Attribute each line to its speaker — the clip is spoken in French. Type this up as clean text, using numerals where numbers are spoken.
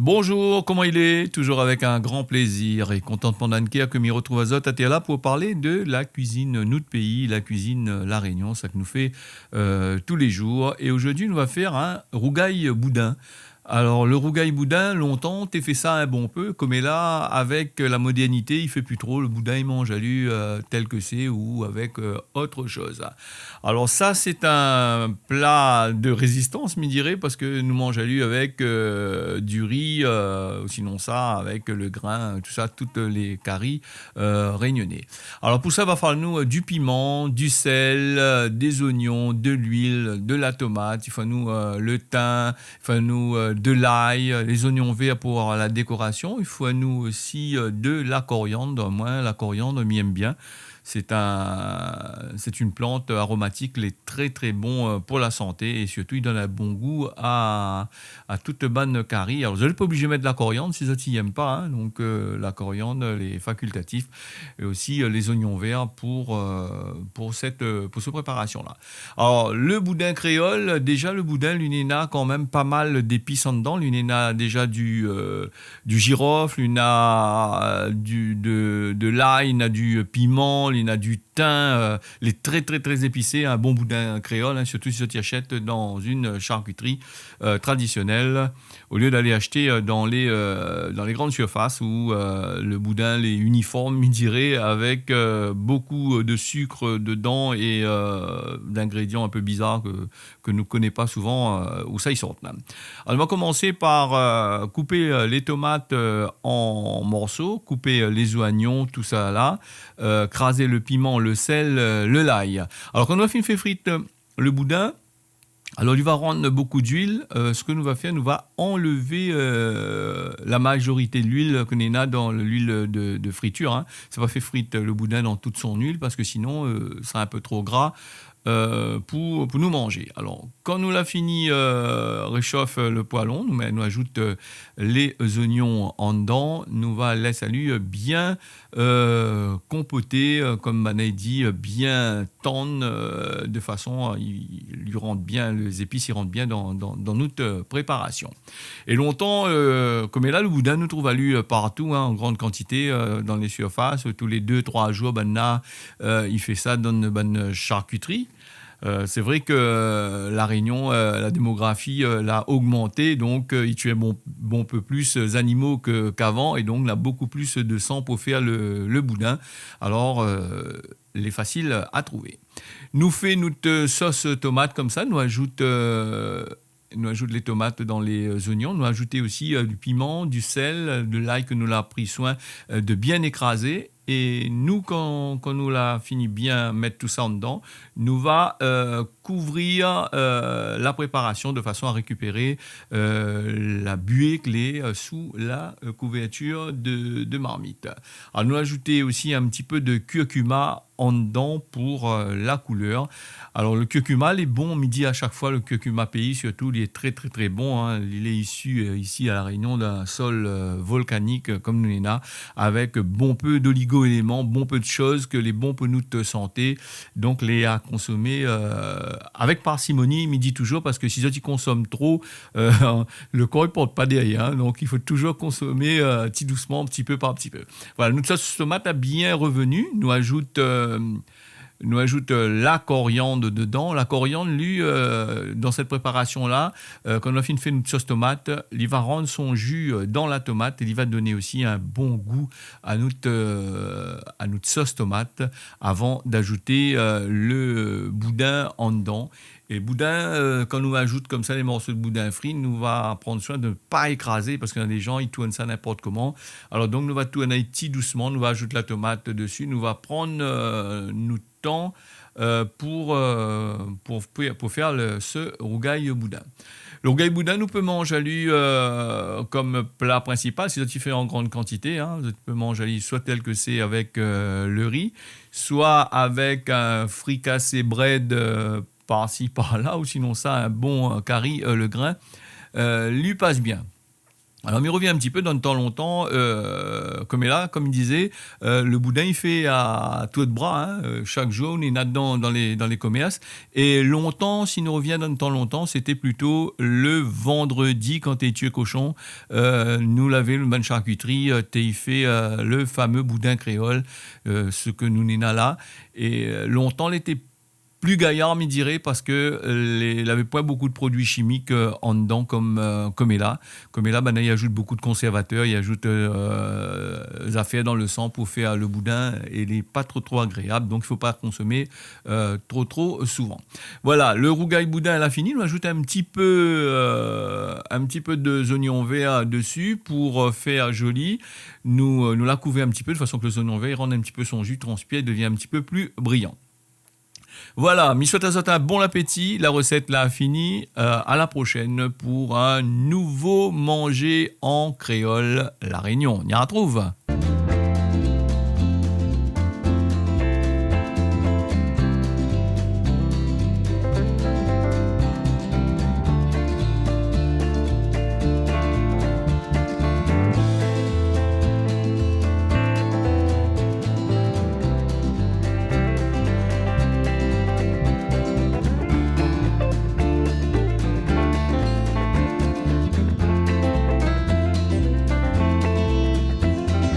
Speaker 1: Bonjour, comment il est? Toujours avec un grand plaisir et contentement d'Anke que m'y retrouve à Zot à là pour parler de la cuisine nous de pays, la cuisine La Réunion, ça que nous fait tous les jours. Et aujourd'hui, nous va faire un rougail boudin. Alors, le rougail boudin, longtemps, t'es fait ça un bon peu, comme est là, avec la modernité, il fait plus trop, le boudin, il mange à lui tel que c'est ou avec autre chose. Alors ça, c'est un plat de résistance, me dirais, parce que nous mangeons à lui avec du riz, sinon ça, avec le grain, tout ça, toutes les caries réunionnais. Alors pour ça, il va falloir nous du piment, du sel, des oignons, de l'huile, de la tomate, il faut nous le thym, il faut nous de l'ail, les oignons verts pour la décoration, il faut nous aussi de la coriandre, moi la coriandre m'y aime bien. C'est une plante aromatique, elle est très très bon pour la santé et surtout il donne un bon goût à toute bonne curry. Alors vous n'êtes pas obligé de mettre de la coriandre si vous n'y aiment pas, hein. Donc la coriandre, les facultatifs et aussi les oignons verts pour cette préparation-là. Alors le boudin créole, déjà le boudin, l'unéna quand même pas mal d'épices en dedans. L'unéna déjà du girofle, il a de l'ail, il a du piment, il a du thym, les très très très épicé, un bon boudin créole, hein, surtout si tu achètes dans une charcuterie traditionnelle, au lieu d'aller acheter dans les grandes surfaces où le boudin est uniforme, je dirais, avec beaucoup de sucre dedans et d'ingrédients un peu bizarres que nous ne connaissons pas souvent, où ça y sort. Alors, on va commencer par couper les tomates en morceaux, couper les oignons, tout ça là, craser le piment, le sel, le l'ail. Alors quand on a fait frite le boudin, alors il va rendre beaucoup d'huile. Ce que nous va faire, nous va enlever la majorité de l'huile qu'on a dans l'huile de friture, hein. Ça va faire frite le boudin dans toute son huile parce que sinon, ça sera un peu trop gras. Pour nous manger. Alors, quand nous l'a fini, réchauffe le poêlon, nous ajoute les oignons en dedans, nous va laisser lui bien compoter, comme Manet dit, bien tendre, de façon à il lui rentre bien, les épices, ils rentrent bien dans notre préparation. Et longtemps, comme est là, le boudin nous trouve à lui partout, hein, en grande quantité, dans les surfaces, tous les 2-3 jours, il fait ça dans une bonne charcuterie. C'est vrai que la Réunion, la démographie l'a augmenté, donc il tuait bon peu plus d'animaux qu'avant, et donc il a beaucoup plus de sang pour faire le boudin. Alors, il est facile à trouver. Nous fait notre sauce tomate comme ça, nous ajoute les tomates dans les oignons, nous ajouter aussi du piment, du sel, de l'ail que nous l'a pris soin de bien écraser. Et nous, quand nous l'a fini bien mettre tout ça en dedans, nous va couvrir la préparation de façon à récupérer la buée clé sous la couverture de marmite. Alors nous ajouter aussi un petit peu de curcuma en dedans pour la couleur. Alors le curcuma, il est bon midi à chaque fois, le curcuma pays surtout, il est très très très bon, hein. Il est issu ici à La Réunion d'un sol volcanique comme nous l'en a, avec bon peu d'oligo-éléments, bon peu de choses que les bons pour notre santé, donc les à consommer avec parcimonie, il dit toujours, parce que si tu consommes trop, le corps ne porte pas derrière, hein. Donc il faut toujours consommer petit doucement, petit peu par petit peu. Voilà, notre sauce tomate a bien revenu, nous ajoute la coriandre dedans. La coriandre, lui, dans cette préparation-là, quand on a fait notre sauce tomate, il va rendre son jus dans la tomate et il va donner aussi un bon goût à notre sauce tomate avant d'ajouter le boudin en dedans. Et le boudin, quand nous ajoute comme ça les morceaux de boudin frit, nous va prendre soin de ne pas écraser parce qu'il y a des gens, ils tournent ça n'importe comment. Alors donc, nous va tourner petit doucement, nous va ajouter la tomate dessus, nous va prendre notre temps pour faire ce rougail boudin. Le rougail boudin, nous peut manger à lui comme plat principal, si tu fais en grande quantité, hein, tu peux manger à lui soit tel que c'est avec le riz, soit avec un fricassé bread par-ci, par-là, ou sinon ça, un bon curry, le grain, lui passe bien. Alors, il revient un petit peu dans le temps longtemps, comme là, comme il disait, le boudin, il fait à tout de bras, hein, chaque jour, on est là-dedans dans les commerces. Et longtemps, s'il nous revient dans le temps longtemps, c'était plutôt le vendredi quand tu es tué cochon. Nous l'avait le bonne charcuterie, t'es fait le fameux boudin créole, ce que nous n'en a là. Et longtemps, il était plus gaillard, me dirait, parce que il n'avait pas beaucoup de produits chimiques en dedans comme est là. Comme est là, ben, il ajoute beaucoup de conservateurs, il ajoute des affaires dans le sang pour faire le boudin et il n'est pas trop agréable, donc il ne faut pas consommer trop souvent. Voilà, le rougail boudin, elle a fini. On ajoute un petit peu de oignons verts dessus pour faire joli. Nous la couvrir un petit peu de façon que le oignon vert rende un petit peu son jus transpire et devient un petit peu plus brillant. Voilà, mi souhaite à un bon appétit. La recette là a fini. À la prochaine pour un nouveau manger en créole La Réunion. On y retrouve.